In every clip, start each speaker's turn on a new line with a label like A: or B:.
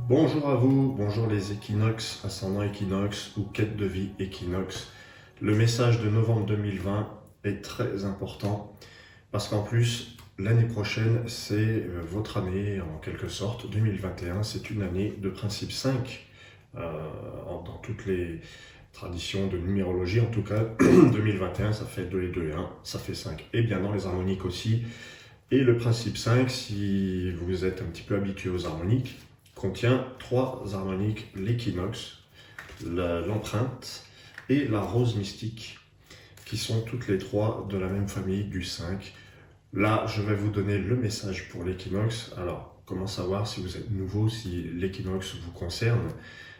A: Bonjour à vous, bonjour les équinoxes, ascendant équinoxe ou quête de vie équinoxe. Le message de novembre 2020 est très important parce qu'en plus, l'année prochaine, c'est votre année en quelque sorte. 2021, c'est une année de principe 5 dans toutes les traditions de numérologie. En tout cas, 2021, ça fait 2 et 2 et 1, ça fait 5. Et bien dans les harmoniques aussi. Et le principe 5, si vous êtes un petit peu habitué aux harmoniques, contient 3 harmoniques, l'équinoxe, l'empreinte et la rose mystique, qui sont toutes les 3 de la même famille du 5. Là, je vais vous donner le message pour l'équinoxe. Alors, comment savoir si vous êtes nouveau, si l'équinoxe vous concerne?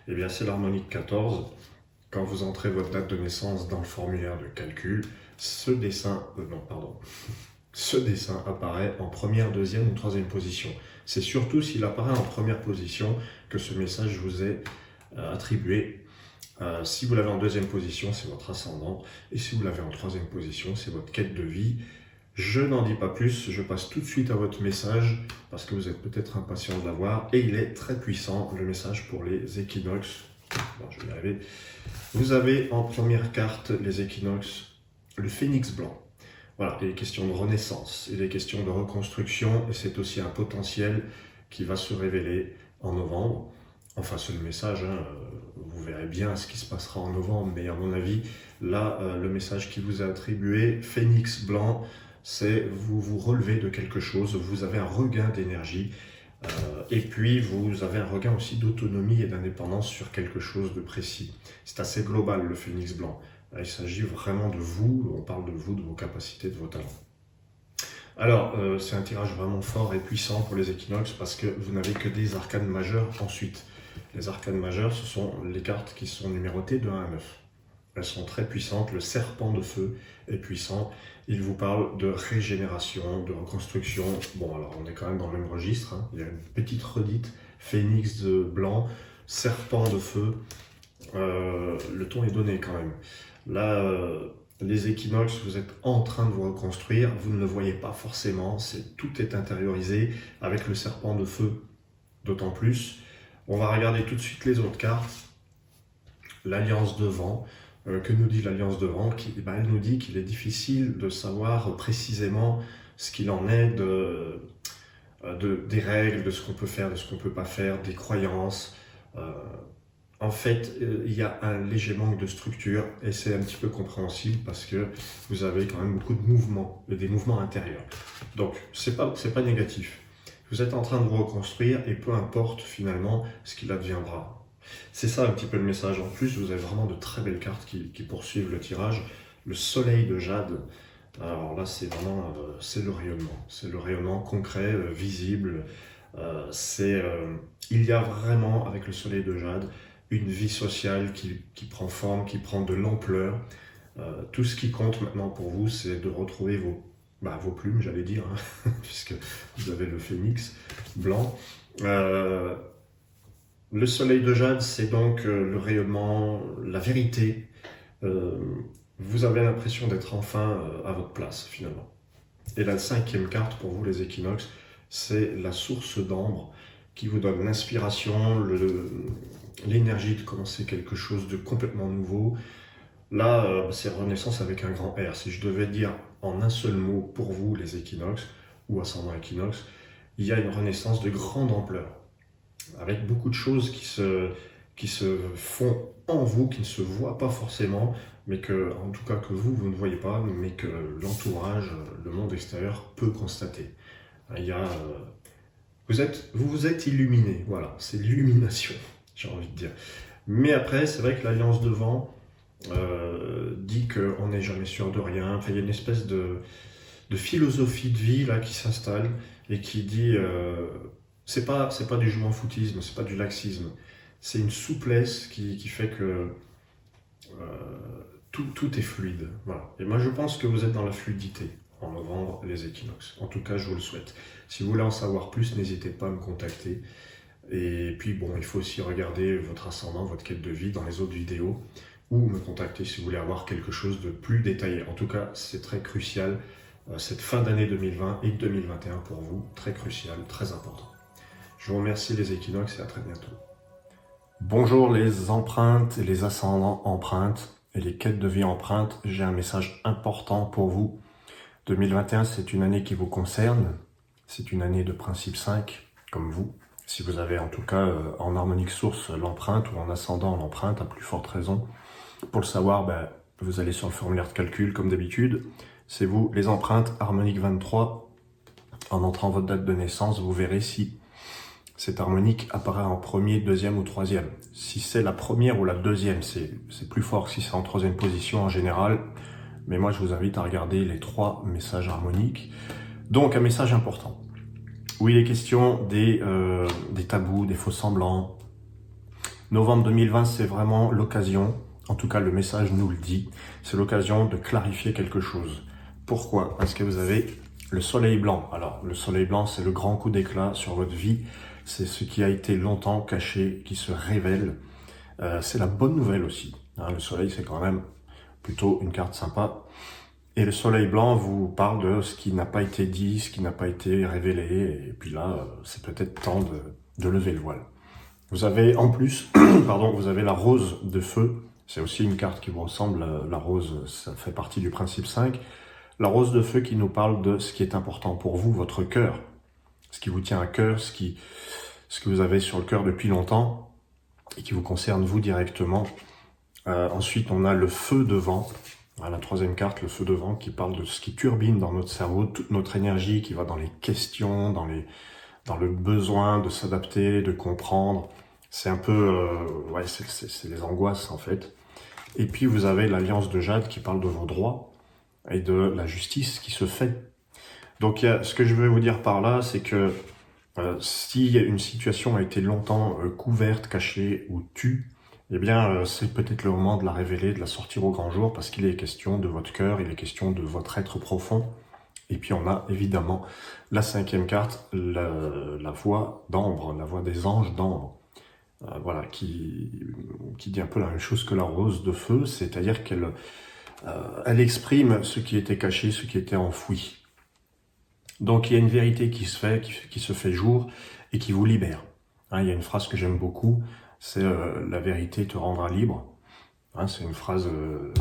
A: Eh bien, c'est l'harmonique 14. Quand vous entrez votre date de naissance dans le formulaire de calcul, ce dessin apparaît en première, deuxième ou troisième position. C'est surtout s'il apparaît en première position que ce message vous est attribué. Si vous l'avez en deuxième position, c'est votre ascendant. Et si vous l'avez en troisième position, c'est votre quête de vie. Je n'en dis pas plus, je passe tout de suite à votre message parce que vous êtes peut-être impatient de l'avoir. Et il est très puissant, le message pour les équinoxes. Bon, je vais y arriver. Vous avez en première carte les équinoxes, le phénix blanc. Voilà, il est question de renaissance, il est question de reconstruction, et c'est aussi un potentiel qui va se révéler en novembre. Enfin, c'est le message, vous verrez bien ce qui se passera en novembre, mais à mon avis, là, le message qui vous est attribué, phénix blanc, c'est vous vous relevez de quelque chose, vous avez un regain d'énergie, et puis vous avez un regain aussi d'autonomie et d'indépendance sur quelque chose de précis. C'est assez global, le phénix blanc. Il s'agit vraiment de vous, on parle de vous, de vos capacités, de vos talents. Alors, c'est un tirage vraiment fort et puissant pour les équinoxes parce que vous n'avez que des arcanes majeures ensuite. Les arcanes majeures, ce sont les cartes qui sont numérotées de 1 à 9. Elles sont très puissantes, le serpent de feu est puissant. Il vous parle de régénération, de reconstruction. Bon, alors on est quand même dans le même registre, hein. Il y a une petite redite, phénix de blanc, serpent de feu. Le ton est donné quand même. Là, les équinoxes, vous êtes en train de vous reconstruire, vous ne le voyez pas forcément, tout est intériorisé, avec le serpent de feu d'autant plus. On va regarder tout de suite les autres cartes. L'alliance de vent, que nous dit l'alliance de vent? Elle nous dit qu'il est difficile de savoir précisément ce qu'il en est des règles, de ce qu'on peut faire, de ce qu'on ne peut pas faire, des croyances. En fait, il y a un léger manque de structure et c'est un petit peu compréhensible parce que vous avez quand même beaucoup de mouvements, des mouvements intérieurs. Donc, c'est pas négatif. Vous êtes en train de vous reconstruire et peu importe finalement ce qu'il adviendra. C'est ça un petit peu le message. En plus, vous avez vraiment de très belles cartes qui poursuivent le tirage. Le soleil de jade. Alors là, c'est vraiment c'est le rayonnement. C'est le rayonnement concret, visible. Il y a vraiment, avec le soleil de jade, une vie sociale qui prend forme, qui prend de l'ampleur. Tout ce qui compte maintenant pour vous, c'est de retrouver vos plumes, j'allais dire, hein, puisque vous avez le phénix blanc. Le soleil de jade, c'est donc le rayonnement, la vérité. Vous avez l'impression d'être enfin à votre place, finalement. Et la 5e carte pour vous, les équinoxes, c'est la source d'ambre qui vous donne l'inspiration, l'énergie de commencer quelque chose de complètement nouveau. Là, c'est renaissance avec un grand R. Si je devais dire en un seul mot pour vous, les équinoxes, ou ascendant équinoxe, il y a une renaissance de grande ampleur, avec beaucoup de choses qui se font en vous, qui ne se voient pas forcément, mais que, en tout cas que vous ne voyez pas, mais que l'entourage, le monde extérieur peut constater. Vous vous êtes illuminé, voilà, c'est l'illumination, j'ai envie de dire. Mais après, c'est vrai que l'alliance de vent dit qu'on n'est jamais sûr de rien. Enfin, il y a une espèce de philosophie de vie là qui s'installe et qui dit c'est pas du je m'en foutisme, c'est pas du laxisme, c'est une souplesse qui fait que tout est fluide. Voilà. Et moi, je pense que vous êtes dans la fluidité en novembre, les équinoxes. En tout cas, je vous le souhaite. Si vous voulez en savoir plus, n'hésitez pas à me contacter. Et puis, bon, il faut aussi regarder votre ascendant, votre quête de vie dans les autres vidéos, ou me contacter si vous voulez avoir quelque chose de plus détaillé. En tout cas, c'est très crucial, cette fin d'année 2020 et 2021 pour vous, très crucial, très important. Je Je vous remercie les équinoxes et à très bientôt.
B: Bonjour les empreintes et les ascendants empreintes et les quêtes de vie empreintes. J'ai un message important pour vous. 2021, c'est une année qui vous concerne. C'est une année de principe 5, comme vous. Si vous avez en tout cas en harmonique source l'empreinte ou en ascendant l'empreinte, à plus forte raison. Pour le savoir, vous allez sur le formulaire de calcul comme d'habitude. C'est vous, les empreintes, harmonique 23. En entrant votre date de naissance, vous verrez si cette harmonique apparaît en premier, deuxième ou troisième. Si c'est la première ou la deuxième, c'est plus fort que si c'est en troisième position en général. Mais moi, je vous invite à regarder les 3 messages harmoniques. Donc, un message important. Oui, il est question des tabous, des faux semblants. Novembre 2020, c'est vraiment l'occasion, en tout cas le message nous le dit, c'est l'occasion de clarifier quelque chose. Pourquoi? Parce que vous avez le soleil blanc. Alors, le soleil blanc, c'est le grand coup d'éclat sur votre vie. C'est ce qui a été longtemps caché, qui se révèle. C'est la bonne nouvelle aussi. Le soleil, c'est quand même plutôt une carte sympa. Et le soleil blanc vous parle de ce qui n'a pas été dit, ce qui n'a pas été révélé. Et puis là, c'est peut-être temps de lever le voile. Vous avez en plus, pardon, vous avez la rose de feu. C'est aussi une carte qui vous ressemble. La rose, ça fait partie du principe 5. La rose de feu qui nous parle de ce qui est important pour vous, votre cœur. Ce qui vous tient à cœur, ce que vous avez sur le cœur depuis longtemps et qui vous concerne vous directement. Ensuite, on a le feu de vent. La troisième carte, le feu de vent, qui parle de ce qui turbine dans notre cerveau, toute notre énergie qui va dans les questions, dans le besoin de s'adapter, de comprendre. C'est un peu, c'est les angoisses en fait. Et puis vous avez l'alliance de Jade qui parle de vos droits et de la justice qui se fait. Donc ce que je veux vous dire par là, c'est que si une situation a été longtemps couverte, cachée ou tue, eh bien c'est peut-être le moment de la révéler, de la sortir au grand jour, parce qu'il est question de votre cœur, il est question de votre être profond. Et puis on a évidemment la 5e carte, la voix d'ambre, la voix des anges d'ambre, qui dit un peu la même chose que la rose de feu, c'est-à-dire qu'elle exprime ce qui était caché, ce qui était enfoui. Donc il y a une vérité qui se fait jour et qui vous libère. Il y a une phrase que j'aime beaucoup, c'est la vérité te rendra libre. C'est une phrase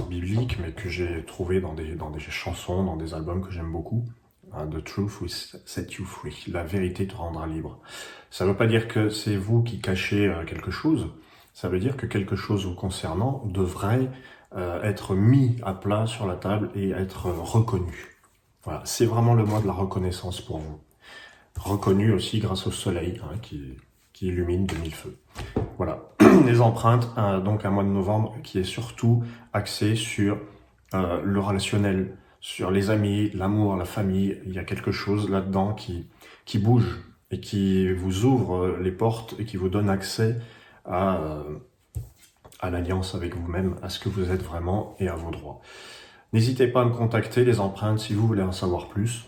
B: biblique, mais que j'ai trouvée dans des chansons, dans des albums que j'aime beaucoup. The truth will set you free. La vérité te rendra libre. Ça ne veut pas dire que c'est vous qui cachez quelque chose. Ça veut dire que quelque chose vous concernant devrait être mis à plat sur la table et être reconnu. Voilà, c'est vraiment le mois de la reconnaissance pour vous. Reconnu aussi grâce au soleil qui illumine de mille feux. Voilà, les empreintes, donc un mois de novembre qui est surtout axé sur le relationnel, sur les amis, l'amour, la famille. Il y a quelque chose là-dedans qui bouge et qui vous ouvre les portes et qui vous donne accès à l'alliance avec vous-même, à ce que vous êtes vraiment et à vos droits. N'hésitez pas à me contacter, les empreintes, si vous voulez en savoir plus.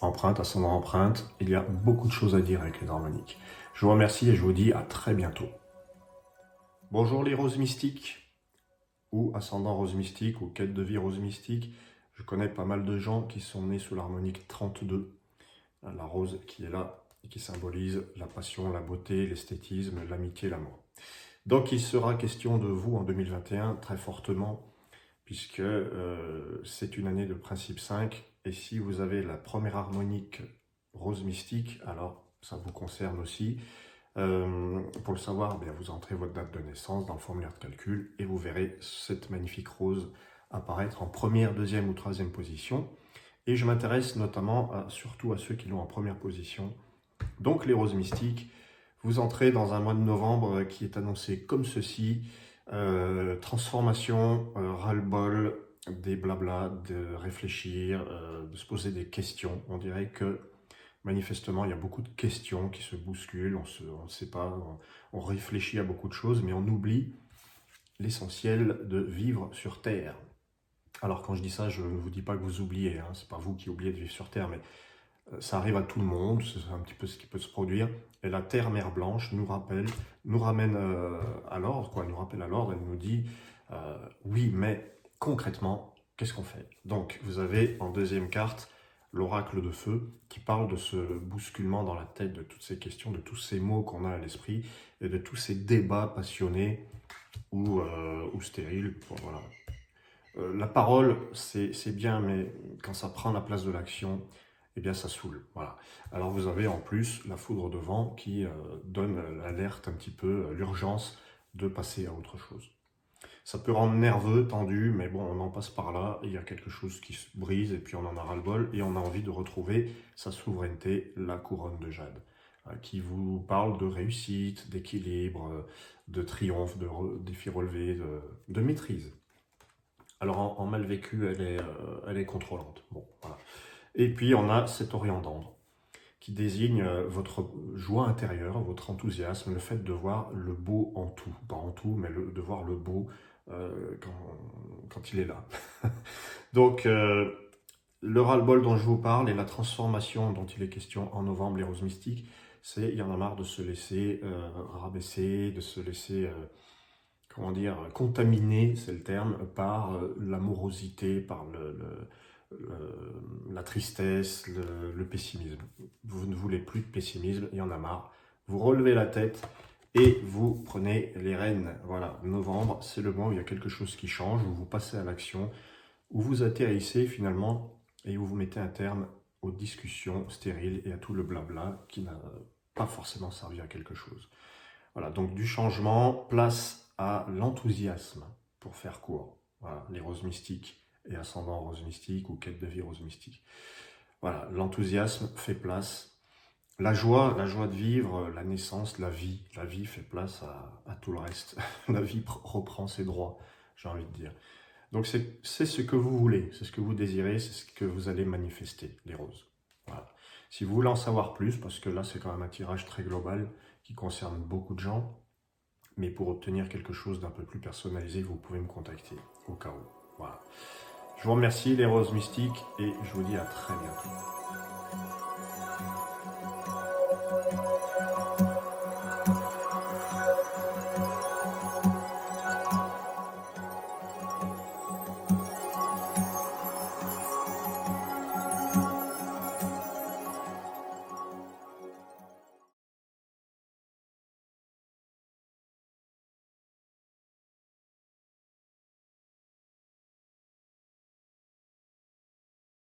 B: Empreinte, ascendant empreinte, il y a beaucoup de choses à dire avec les harmoniques. Je vous remercie et je vous dis à très bientôt. Bonjour les roses mystiques, ou ascendant rose mystique, ou quête de vie rose mystique. Je connais pas mal de gens qui sont nés sous l'harmonique 32. La rose qui est là et qui symbolise la passion, la beauté, l'esthétisme, l'amitié, l'amour. Donc il sera question de vous en 2021 très fortement, puisque c'est une année de principe 5, et si vous avez la première harmonique rose mystique, alors ça vous concerne aussi. Pour le savoir, vous entrez votre date de naissance dans le formulaire de calcul, et vous verrez cette magnifique rose apparaître en première, deuxième ou troisième position. Et je m'intéresse notamment surtout à ceux qui l'ont en première position. Donc les roses mystiques, vous entrez dans un mois de novembre qui est annoncé comme ceci. Transformation, ras-le-bol, des blabla, de réfléchir, de se poser des questions. On dirait que manifestement il y a beaucoup de questions qui se bousculent, on ne sait pas, on réfléchit à beaucoup de choses, mais on oublie l'essentiel de vivre sur Terre. Alors quand je dis ça, je ne vous dis pas que vous oubliez, c'est pas vous qui oubliez de vivre sur Terre, mais ça arrive à tout le monde, c'est un petit peu ce qui peut se produire. Et la Terre Mère Blanche nous ramène à l'ordre, nous rappelle à l'ordre, elle nous dit oui, mais concrètement, qu'est-ce qu'on fait? Donc vous avez en deuxième carte l'oracle de feu, qui parle de ce bousculement dans la tête, de toutes ces questions, de tous ces mots qu'on a à l'esprit, et de tous ces débats passionnés ou stériles. Bon, voilà. La parole, c'est bien, mais quand ça prend la place de l'action, eh bien ça saoule. Voilà. Alors vous avez en plus la foudre de vent qui donne l'alerte un petit peu, l'urgence de passer à autre chose. Ça peut rendre nerveux, tendu, mais bon, on en passe par là, il y a quelque chose qui se brise, et puis on en a ras-le-bol, et on a envie de retrouver sa souveraineté, la couronne de jade, qui vous parle de réussite, d'équilibre, de triomphe, de défis relevés, de maîtrise. Alors en mal vécu, elle est contrôlante. Bon, voilà. Et puis on a cet orient d'ambre, qui désigne votre joie intérieure, votre enthousiasme, le fait de voir le beau en tout. Pas en tout, mais de voir le beau quand il est là. Donc, le ras-le-bol dont je vous parle et la transformation dont il est question en novembre, les roses mystiques, c'est il y en a marre de se laisser rabaisser, de se laisser, comment dire, contaminer, c'est le terme, par l'amorosité, par la tristesse, le pessimisme. Vous ne voulez plus de pessimisme, il y en a marre. Vous relevez la tête et vous prenez les rênes. Voilà, novembre, c'est le mois où il y a quelque chose qui change, où vous passez à l'action, où vous atterrissez finalement et où vous mettez un terme aux discussions stériles et à tout le blabla qui n'a pas forcément servi à quelque chose. Voilà, donc du changement, place à l'enthousiasme, pour faire court. Voilà, les roses mystiques et ascendant rose mystique ou quête de vie rose mystique. Voilà, l'enthousiasme fait place. La joie de vivre, la naissance, la vie fait place à tout le reste. La vie reprend ses droits, j'ai envie de dire. Donc c'est ce que vous voulez, c'est ce que vous désirez, c'est ce que vous allez manifester, les roses. Voilà. Si vous voulez en savoir plus, parce que là c'est quand même un tirage très global qui concerne beaucoup de gens, mais pour obtenir quelque chose d'un peu plus personnalisé, vous pouvez me contacter au cas où. Voilà. Je vous remercie les roses mystiques et je vous dis à très bientôt.